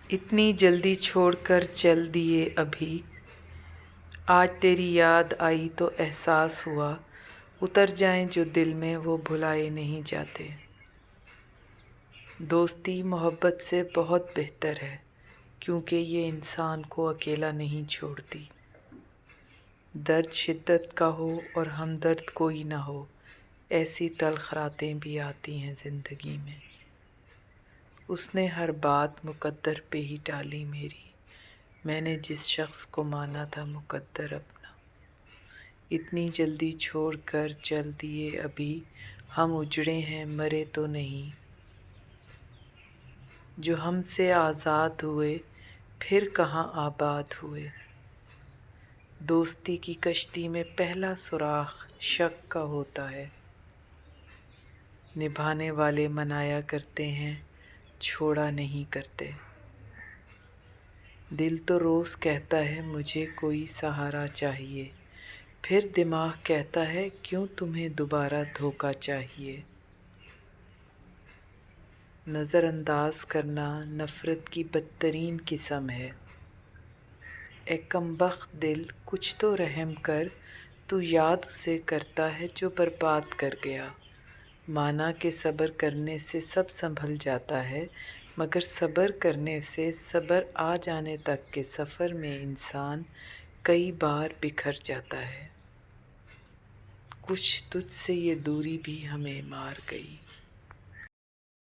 اتنی جلدی چھوڑ کر چل دیے ابھی، آج تیری یاد آئی تو احساس ہوا، اتر جائیں جو دل میں وہ بھلائے نہیں جاتے۔ دوستی محبت سے بہت بہتر ہے، کیونکہ یہ انسان کو اکیلا نہیں چھوڑتی۔ درد شدت کا ہو اور ہمدرد کوئی نہ ہو، ایسی تلخ راتیں بھی آتی ہیں زندگی میں۔ اس نے ہر بات مقدر پہ ہی ٹالی میری، میں نے جس شخص کو مانا تھا مقدر اپنا۔ اتنی جلدی چھوڑ کر چل دیے ابھی، ہم اجڑے ہیں مرے تو نہیں۔ جو ہم سے آزاد ہوئے پھر کہاں آباد ہوئے۔ دوستی کی کشتی میں پہلا سراخ شک کا ہوتا ہے، نبھانے والے منایا کرتے ہیں، چھوڑا نہیں کرتے۔ دل تو روز کہتا ہے مجھے کوئی سہارا چاہیے، پھر دماغ کہتا ہے کیوں تمہیں دوبارہ دھوکا چاہیے۔ نظر انداز کرنا نفرت کی بدترین قسم ہے۔ اے کم بخت دل کچھ تو رحم کر، تو یاد اسے کرتا ہے جو برباد کر گیا۔ مانا کہ صبر کرنے سے سب سنبھل جاتا ہے، مگر صبر کرنے سے صبر آ جانے تک کے سفر میں انسان کئی بار بکھر جاتا ہے۔ کچھ تجھ سے یہ دوری بھی ہمیں مار گئی۔